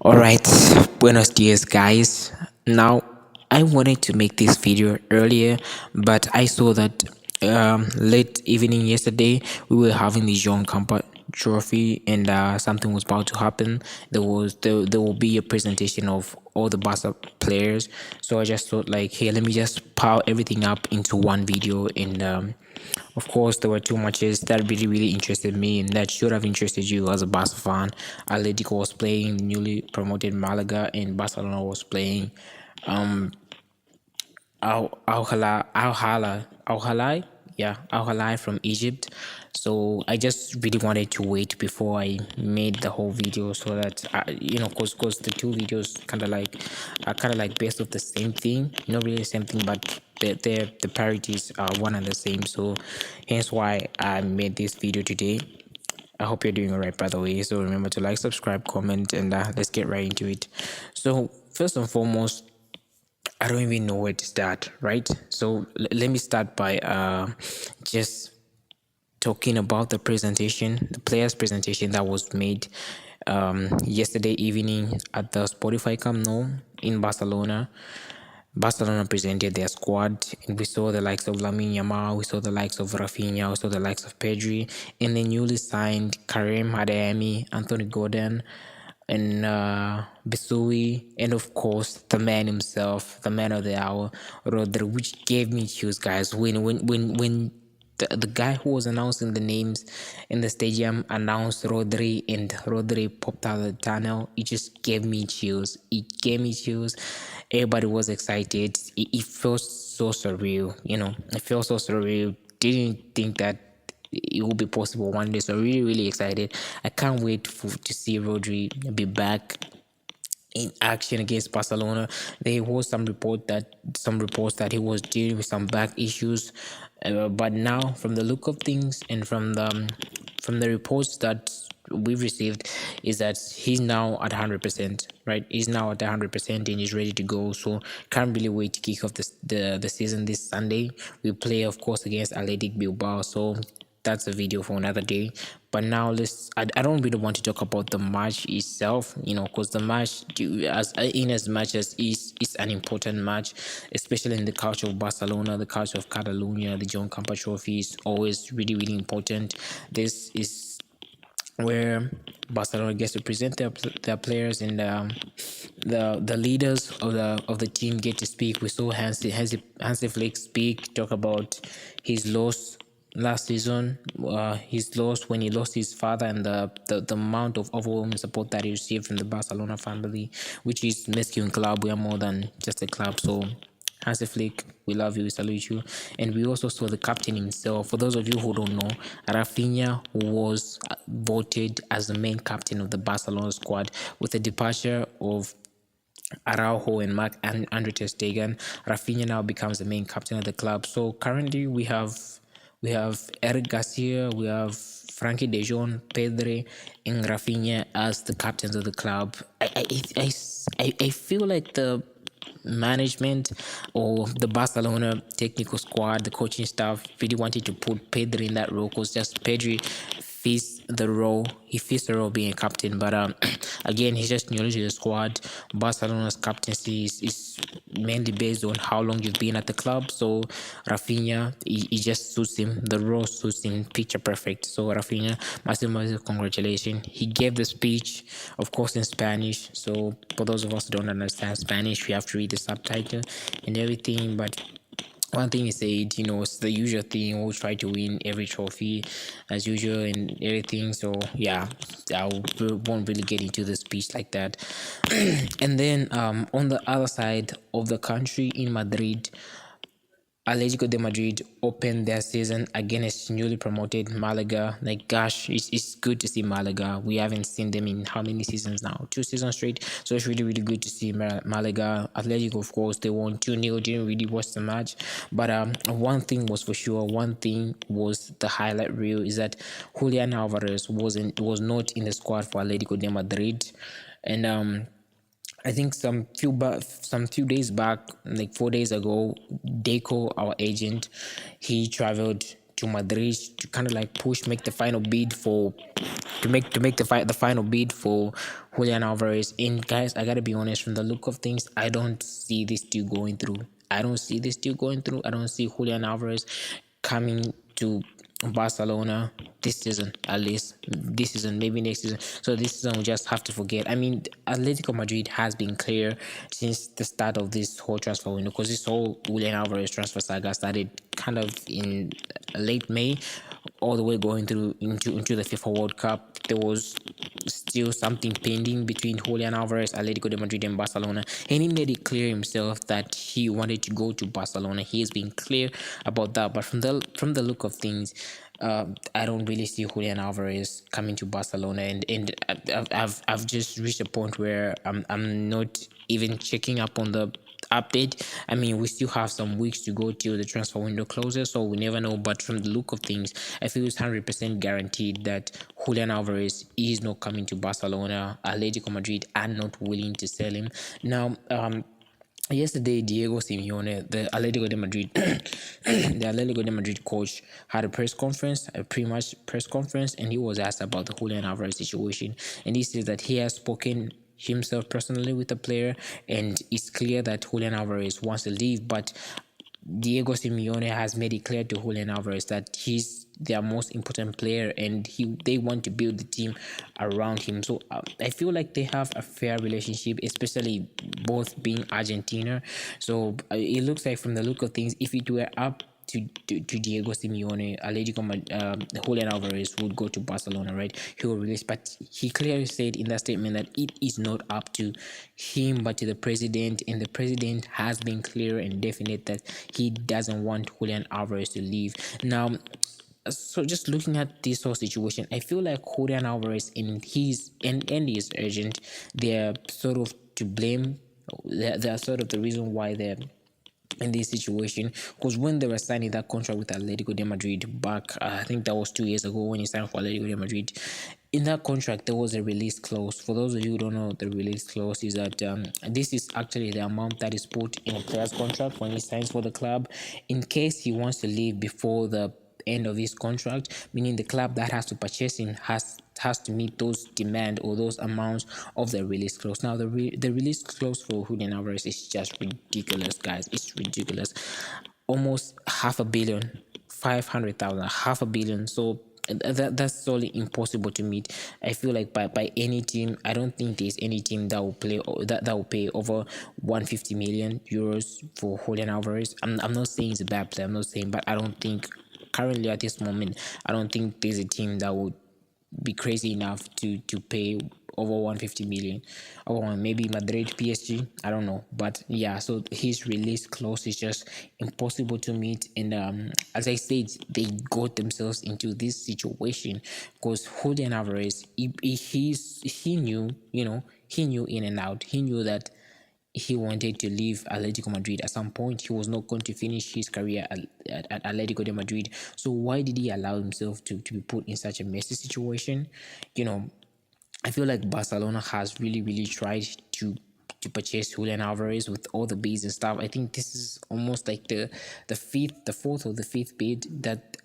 Alright, buenos dias, guys. Now, I wanted to make this video earlier, but I saw that late evening yesterday we were having the John Campa trophy, and something was about to happen. There will be a presentation of all the Barca players, so I just thought like, hey, let me just pile everything up into one video. And of course, there were two matches that really interested me and that should have interested you as a Barca fan. Atletico was playing newly promoted Malaga, and Barcelona was playing Al Halal from Egypt. So I just really wanted to wait before I made the whole video, so that cause the two videos kind of like are kind of like based off the same thing, not really the same thing, but the priorities are one and the same. So hence why I made this video today. I hope you're doing alright, by the way. So remember to like, subscribe, comment, and let's get right into it. So first and foremost, I don't even know where to start, right? So let me start by just talking about the presentation, the players' presentation that was made yesterday evening at the Spotify Camp Nou in Barcelona. Barcelona presented their squad, and we saw the likes of Lamine Yamal, we saw the likes of Rafinha, we saw the likes of Pedri, and the newly signed Karim Adeyemi, Anthony Gordon, and Bisui, and of course the man himself, the man of the hour, Rodri, which gave me chills, guys. When the guy who was announcing the names in the stadium announced Rodri, and Rodri popped out of the tunnel, it just gave me chills. It gave me chills. Everybody was excited. It felt so surreal, it felt so surreal. Didn't think that it will be possible one day. So really excited. I can't wait to see Rodri be back in action against Barcelona. There was some reports that he was dealing with some back issues, but now from the look of things and from the reports that we've received is that he's now at 100%, right? He's now at 100% and he's ready to go. So can't really wait to kick off the season this Sunday. We play, of course, against Athletic Bilbao. So that's a video for another day. But now I don't really want to talk about the match itself, because the match, as much as is an important match, especially in the culture of Barcelona, the culture of Catalonia, the John Campa trophy is always really important. This is where Barcelona gets to present their players, and the leaders of the team get to speak. We saw Hansi Flick speak, talk about his loss last season, his loss when he lost his father, and the amount of overwhelming support that he received from the Barcelona family, which is Mesquite club. We are more than just a club. So Hansi Flick, we love you, we salute you. And we also saw the captain himself. For those of you who don't know, Rafinha was voted as the main captain of the Barcelona squad. With the departure of Araujo and Andre ter Stegen, Rafinha now becomes the main captain of the club. So currently we have Eric Garcia, we have Frankie de Jong, Pedri, and Rafinha as the captains of the club. I feel like the management or the Barcelona technical squad, the coaching staff really wanted to put Pedri in that role, because just Pedri fits the role. He fits the role being a captain, but again, he's just new to the squad. Barcelona's captaincy is mainly based on how long you've been at the club. So Rafinha, he just suits him. The role suits him, picture perfect. So Rafinha, massive congratulations. He gave the speech, of course, in Spanish. So for those of us who don't understand Spanish, we have to read the subtitle and everything. But one thing he said, it's the usual thing. We'll try to win every trophy as usual and everything. So yeah, won't really get into the speech like that. And then on the other side of the country in Madrid, Atletico de Madrid opened their season against newly promoted Malaga. Like, gosh, it's good to see Malaga. We haven't seen them in how many seasons now? 2 seasons straight. So it's really good to see Malaga. Atletico, of course, they won 2-0. Didn't really watch the match. But one thing was for sure. One thing was the highlight reel is that Julian Alvarez was not in the squad for Atletico de Madrid. And I think some few days back, like 4 days ago, Deco, our agent, he traveled to Madrid to kind of like make the final bid for the final bid for Julian Alvarez. And guys, I gotta be honest, from the look of things, I don't see this deal going through. I don't see this deal going through. I don't see Julian Alvarez coming to Barcelona this season, at least this season, maybe next season. So this season we just have to forget. I mean, Atletico Madrid has been clear since the start of this whole transfer window, because this whole Julian Alvarez transfer saga started kind of in late May, all the way going through into the FIFA World Cup. There was still something pending between Julian Alvarez, Atletico de Madrid, and Barcelona, and he made it clear himself that he wanted to go to Barcelona. He has been clear about that, but from the look of things, I don't really see Julian Alvarez coming to Barcelona, and I've just reached a point where I'm not even checking up on the update. I mean, we still have some weeks to go till the transfer window closes, so we never know. But from the look of things, I feel it's 100% guaranteed that Julian Alvarez is not coming to Barcelona. Atletico Madrid are not willing to sell him. Now, yesterday, Diego Simeone, the Atletico de Madrid, the Atletico de Madrid coach, had a press conference, a pre-match press conference, and he was asked about the Julian Alvarez situation, and he says that he has spoken himself personally with the player, and it's clear that Julian Alvarez wants to leave, but Diego Simeone has made it clear to Julian Alvarez that he's their most important player, and they want to build the team around him. So I feel like they have a fair relationship, especially both being Argentina. So it looks like, from the look of things, if it were up to Diego Simeone, Julian Alvarez would go to Barcelona, right? He will release, but he clearly said in that statement that it is not up to him but to the president, and the president has been clear and definite that he doesn't want Julian Alvarez to leave. Now, so just looking at this whole situation, I feel like Julian Alvarez and his agent, they're sort of to blame. They're sort of the reason why they're in this situation, because when they were signing that contract with Atletico de Madrid back, I think that was 2 years ago when he signed for Atletico de Madrid. In that contract, there was a release clause. For those of you who don't know, the release clause is that this is actually the amount that is put in a player's contract when he signs for the club, in case he wants to leave before the end of his contract, meaning the club that has to purchase him has to meet those demand or those amounts of the release clause. Now, the release clause for Julian Alvarez is just ridiculous, guys. It's ridiculous. Almost half a billion, 500,000, half a billion. So that's totally impossible to meet. I feel like by any team, I don't think there's any team that will pay over 150 million euros for Julian Alvarez. I'm not saying it's a bad player. I'm not saying, but I don't think currently at this moment, I don't think there's a team that would be crazy enough to pay over 150 million, or maybe Madrid, PSG, I don't know. But yeah, so his release clause is just impossible to meet, and as I said, they got themselves into this situation because Julian Alvarez, he knew, he knew in and out. He knew that he wanted to leave Atletico Madrid at some point. He was not going to finish his career at Atletico de Madrid. So why did he allow himself to be put in such a messy situation? You know, I feel like Barcelona has really, really tried to purchase Julian Alvarez with all the bids and stuff. I think this is almost like the fourth or the fifth bid that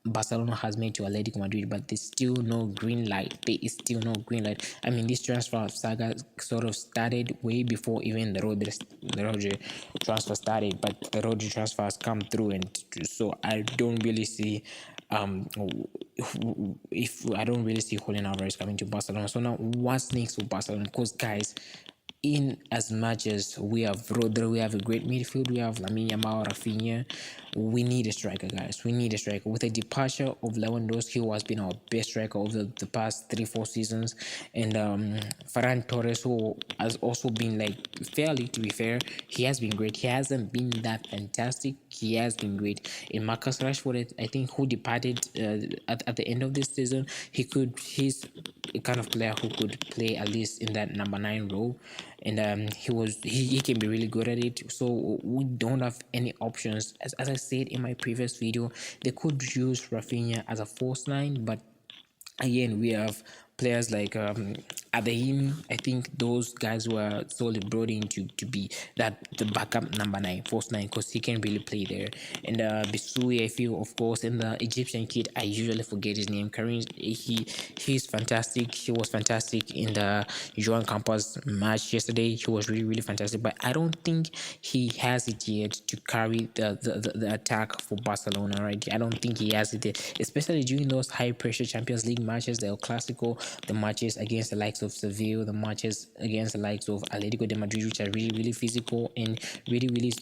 Barcelona has made to Atletico Madrid, but there's still no green light. There is still no green light. I mean, this transfer saga sort of started way before even the Rodri transfer started, but the Rodri transfer has come through, and so I don't really see if I don't really see Julian Alvarez coming to Barcelona. So now, what's next for Barcelona? Because guys, in as much as we have Rodri, we have a great midfield, we have Lamine Yamal, Rafinha, we need a striker, guys. We need a striker. With the departure of Lewandowski, who has been our best striker over the past 3-4 seasons, and Ferran Torres, who has also been like fairly, to be fair, he has been great. He hasn't been that fantastic. He has been great. In Marcus Rashford, I think, who departed at the end of this season, he's a kind of player who could play at least in that number 9 role, and he can be really good at it. So we don't have any options. As I said in my previous video, they could use Rafinha as a false 9, but again, we have players like Adeyemi. I think those guys were solely brought in to be that the backup number 9, false 9, because he can really play there. And Bisui, I feel, of course, and the Egyptian kid, I usually forget his name. Karim, he's fantastic. He was fantastic in the Joan Campos match yesterday. He was really fantastic, but I don't think he has it yet to carry the attack for Barcelona. Right, I don't think he has it yet, especially during those high pressure Champions League matches, the El Clasico, the matches against the likes of Seville, the matches against the likes of Atletico de Madrid, which are really physical and really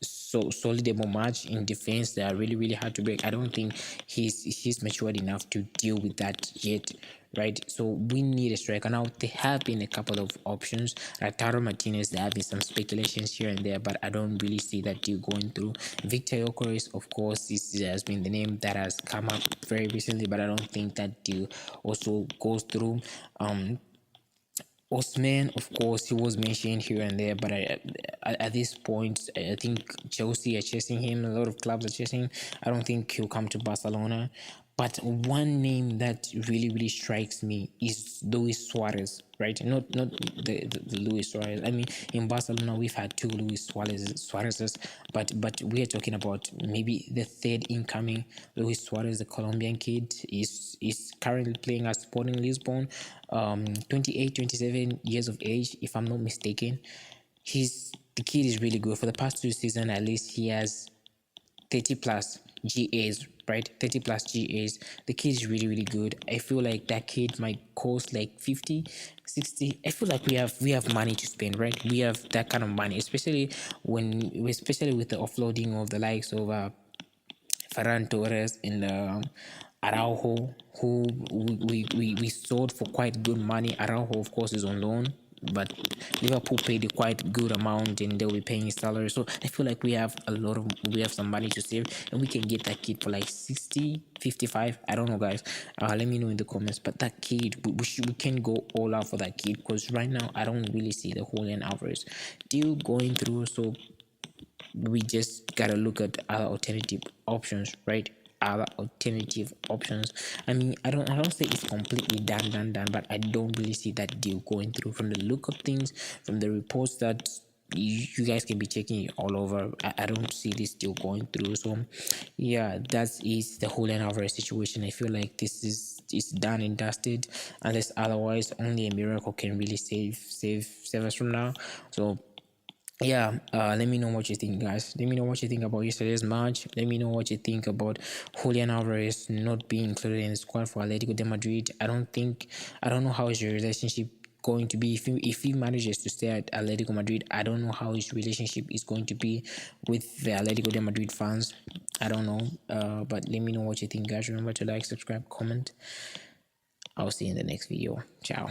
so solid match in defense. They are really hard to break. I don't think he's matured enough to deal with that yet, right? So we need a striker. Now there have been a couple of options like Taro Martinez. There have been some speculations here and there, but I don't really see that deal going through. Victor Yokeres, of course, this has been the name that has come up very recently, but I don't think that deal also goes through. Osman, of course, he was mentioned here and there, but at this point, I think Chelsea are chasing him. A lot of clubs are chasing him. I don't think he'll come to Barcelona. But one name that really strikes me is Luis Suarez, right? Not the Luis Suarez. I mean, in Barcelona we've had two Luis Suarez's, but we are talking about maybe the third incoming. Luis Suarez, the Colombian kid, is currently playing at Sporting Lisbon. 28, 27 years of age, if I'm not mistaken. The kid is really good. For the past 2 seasons, at least, he has 30 plus GAs, right? 30 plus GAs. The kid is really good. I feel like that kid might cost like 50, 60. I feel like we have money to spend, right? We have that kind of money, especially with the offloading of the likes of Ferran Torres and Araujo, who we sold for quite good money. Araujo, of course, is on loan, but Liverpool paid a quite good amount and they'll be paying his salary. So I feel like we have some money to save and we can get that kid for like 60, 55. I don't know, guys. Let me know in the comments. But that kid, we can go all out for that kid, because right now I don't really see the Julian Alvarez deal going through. So we just gotta look at other alternative options, right? Other alternative options. I mean, I don't say it's completely done, but I don't really see that deal going through from the look of things, from the reports that you guys can be checking it all over. I don't see this deal going through. So yeah, that is the whole Alvarez situation. I feel like this is done and dusted, unless otherwise only a miracle can really save us from now. So yeah, let me know what you think, guys. Let me know what you think about yesterday's match. Let me know what you think about Julian Alvarez not being included in the squad for Atletico de Madrid. I don't know how is your relationship going to be if he manages to stay at Atletico Madrid. I don't know how his relationship is going to be with the Atletico de Madrid fans. I don't know, but let me know what you think, guys. Remember to like, subscribe, comment. I'll see you in the next video. Ciao.